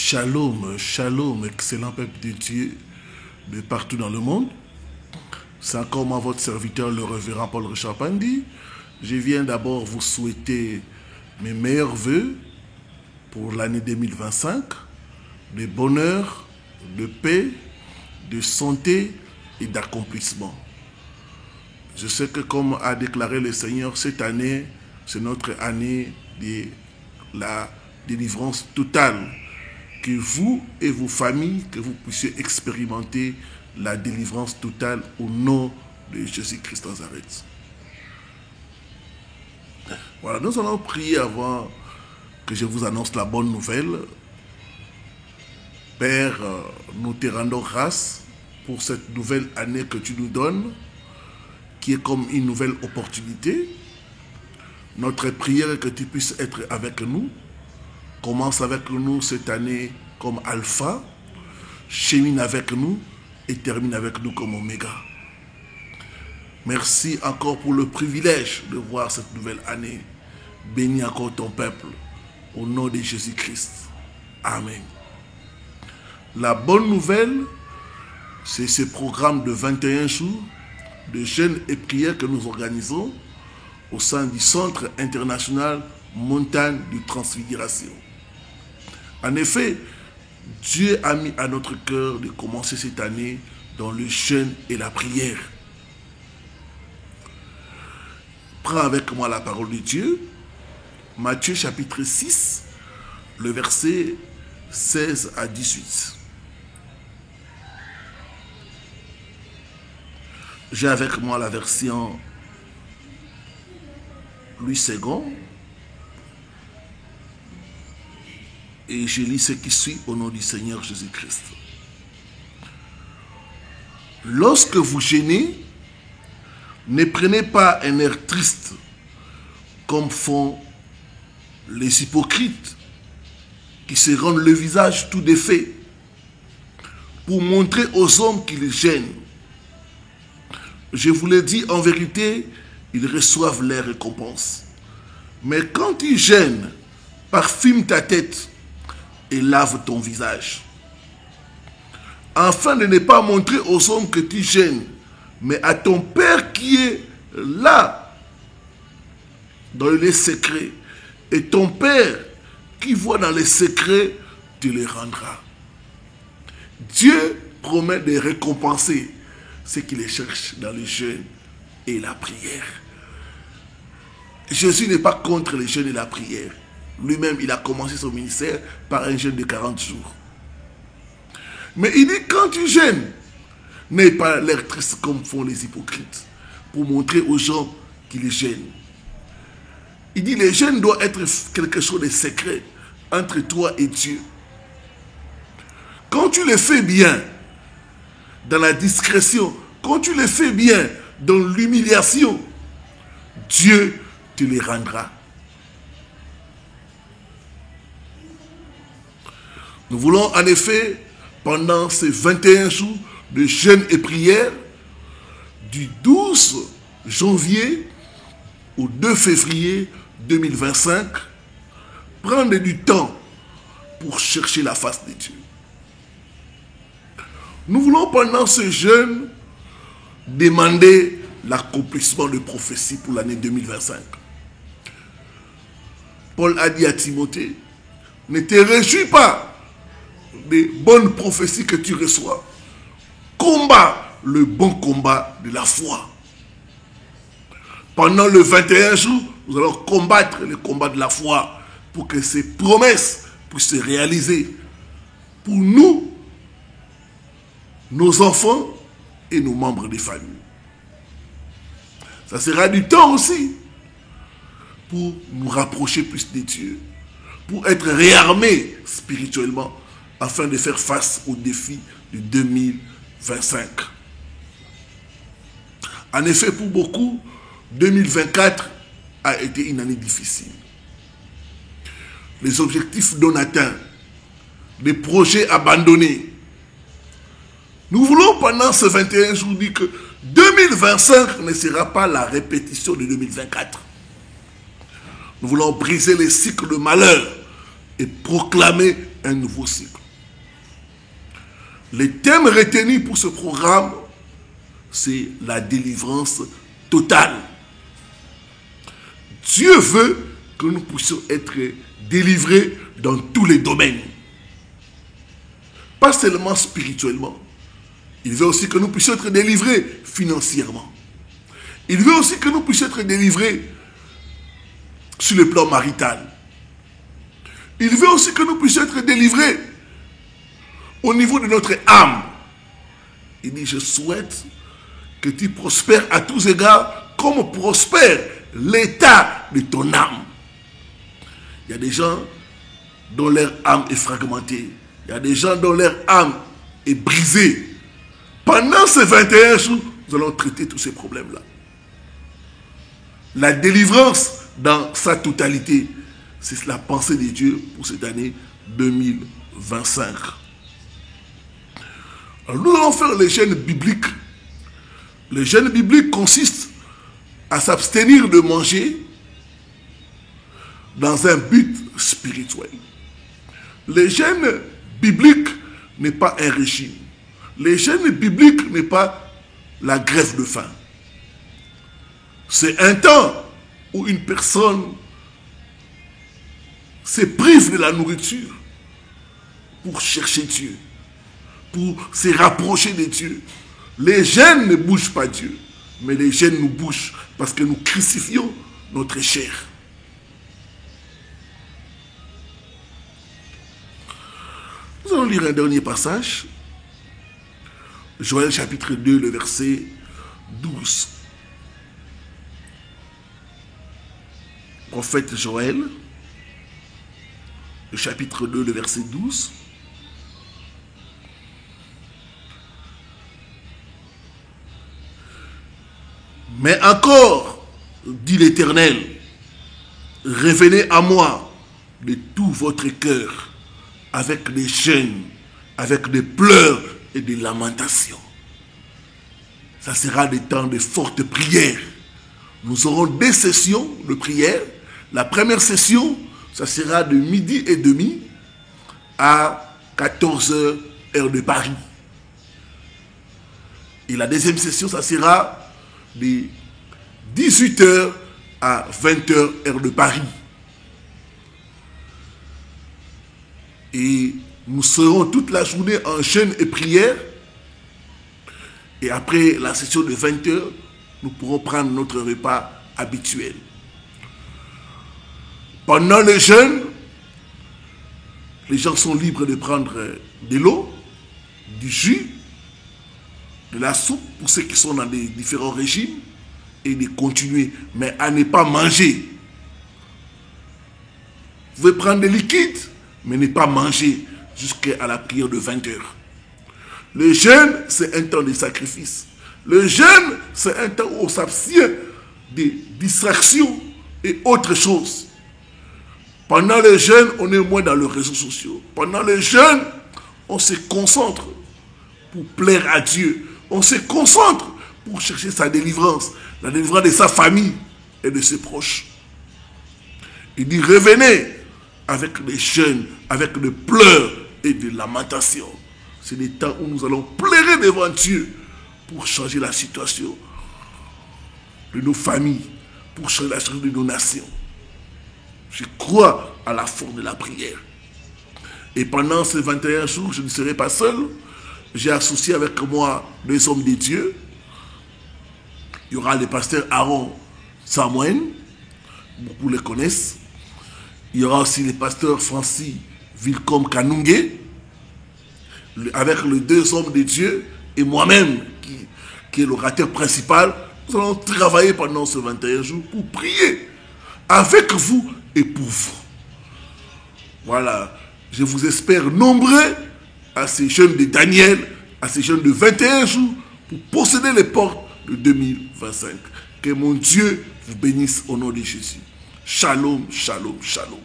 Shalom, shalom, excellent peuple de Dieu de partout dans le monde. C'est encore moi, votre serviteur, le révérend Paul Richard Pandi. Je viens d'abord vous souhaiter mes meilleurs vœux pour l'année 2025, de bonheur, de paix, de santé et d'accomplissement. Je sais que comme a déclaré le Seigneur, cette année, c'est notre année de la délivrance totale. Que vous et vos familles, que vous puissiez expérimenter la délivrance totale au nom de Jésus-Christ Nazareth. Voilà, nous allons prier avant que je vous annonce la bonne nouvelle. Père, nous te rendons grâce pour cette nouvelle année que tu nous donnes, qui est comme une nouvelle opportunité. Notre prière est que tu puisses être avec nous. Commence avec nous cette année comme alpha, chemine avec nous et termine avec nous comme oméga. Merci encore pour le privilège de voir cette nouvelle année. Bénis encore ton peuple au nom de Jésus-Christ. Amen. La bonne nouvelle, c'est ce programme de 21 jours de jeûne et prière que nous organisons au sein du Centre international Montagne de Transfiguration. En effet, Dieu a mis à notre cœur de commencer cette année dans le jeûne et la prière. Prends avec moi la parole de Dieu, Matthieu chapitre 6, le verset 16 à 18. J'ai avec moi la version Louis II. Et je lis ce qui suit au nom du Seigneur Jésus-Christ. Lorsque vous jeûnez, ne prenez pas un air triste comme font les hypocrites qui se rendent le visage tout défait pour montrer aux hommes qu'ils jeûnent. Je vous l'ai dit, en vérité, ils reçoivent leur récompense. Mais quand tu jeûnes, parfume ta tête et lave ton visage, afin de ne pas montrer aux hommes que tu jeûnes, mais à ton Père qui est là, dans les secrets. Et ton Père qui voit dans les secrets, tu les rendras. Dieu promet de récompenser ceux qui les cherchent dans le jeûne et la prière. Jésus n'est pas contre le jeûne et la prière. Lui-même, il a commencé son ministère par un jeûne de 40 jours. Mais il dit, quand tu jeûnes, n'aie pas l'air triste comme font les hypocrites, pour montrer aux gens qu'ils jeûnent. Il dit, le jeûne doit être quelque chose de secret entre toi et Dieu. Quand tu le fais bien, dans la discrétion, quand tu le fais bien, dans l'humiliation, Dieu te les rendra. Nous voulons en effet, pendant ces 21 jours de jeûne et prière, du 12 janvier au 2 février 2025, prendre du temps pour chercher la face de Dieu. Nous voulons pendant ce jeûne demander l'accomplissement de prophéties pour l'année 2025. Paul a dit à Timothée, ne te réjouis pas des bonnes prophéties que tu reçois. Combat le bon combat de la foi. Pendant le 21 jours, nous allons combattre le combat de la foi pour que ces promesses puissent se réaliser pour nous, nos enfants et nos membres des familles. Ça sera du temps aussi pour nous rapprocher plus de Dieu, pour être réarmés spirituellement afin de faire face aux défis de 2025. En effet, pour beaucoup, 2024 a été une année difficile. Les objectifs non atteints, les projets abandonnés. Nous voulons pendant ces 21 jours dire que 2025 ne sera pas la répétition de 2024. Nous voulons briser les cycles de malheur et proclamer un nouveau cycle. Les thèmes retenus pour ce programme, c'est la délivrance totale. Dieu veut que nous puissions être délivrés dans tous les domaines. Pas seulement spirituellement. Il veut aussi que nous puissions être délivrés financièrement. Il veut aussi que nous puissions être délivrés sur le plan marital. Il veut aussi que nous puissions être délivrés au niveau de notre âme. Il dit, je souhaite que tu prospères à tous égards comme prospère l'état de ton âme. Il y a des gens dont leur âme est fragmentée. Il y a des gens dont leur âme est brisée. Pendant ces 21 jours, nous allons traiter tous ces problèmes-là. La délivrance dans sa totalité, c'est la pensée de Dieu pour cette année 2025. Alors nous allons faire les jeûnes bibliques. Le jeûne biblique consiste à s'abstenir de manger dans un but spirituel. Le jeûne biblique n'est pas un régime. Le jeûne biblique n'est pas la grève de faim. C'est un temps où une personne se prive de la nourriture pour chercher Dieu, pour se rapprocher de Dieu. Les jeûnes ne bougent pas Dieu, mais les jeûnes nous bougent parce que nous crucifions notre chair. Nous allons lire un dernier passage. Joël chapitre 2, le verset 12. Prophète Joël, le chapitre 2, le verset 12. Mais encore, dit l'Éternel, revenez à moi de tout votre cœur, avec des jeûnes, avec des pleurs et des lamentations. Ça sera des temps de fortes prières. Nous aurons 2 sessions de prière. La première session, ça sera de 12h30 à 14h, heure de Paris. Et la deuxième session, ça sera de 18h à 20h, heure de Paris. Et nous serons toute la journée en jeûne et prière. Et après la session de 20h, nous pourrons prendre notre repas habituel. Pendant le jeûne, les gens sont libres de prendre de l'eau, du jus, de la soupe pour ceux qui sont dans les différents régimes et de continuer, mais à ne pas manger. Vous pouvez prendre des liquides, mais ne pas manger jusqu'à la prière de 20h. Le jeûne, c'est un temps de sacrifice. Le jeûne, c'est un temps où on s'abstient des distractions et autres choses. Pendant le jeûne, on est moins dans les réseaux sociaux. Pendant le jeûne, on se concentre pour plaire à Dieu. On se concentre pour chercher sa délivrance, la délivrance de sa famille et de ses proches. Il dit, revenez avec des jeûnes, avec des pleurs et des lamentations. C'est des temps où nous allons pleurer devant Dieu pour changer la situation de nos familles, pour changer la situation de nos nations. Je crois à la force de la prière. Et pendant ces 21 jours, je ne serai pas seul. J'ai associé avec moi 2 hommes de Dieu. Il y aura le pasteur Aaron Samuel, beaucoup le connaissent. Il y aura aussi le pasteur Francis Vilcom Kanungé, avec les 2 hommes de Dieu et moi-même, qui est l'orateur principal. Nous allons travailler pendant ces 21 jours pour prier avec vous et pour vous. Voilà, je vous espère nombreux à ces jeunes de Daniel, à ces jeunes de 21 jours, pour posséder les portes de 2025. Que mon Dieu vous bénisse au nom de Jésus. Shalom, shalom, shalom.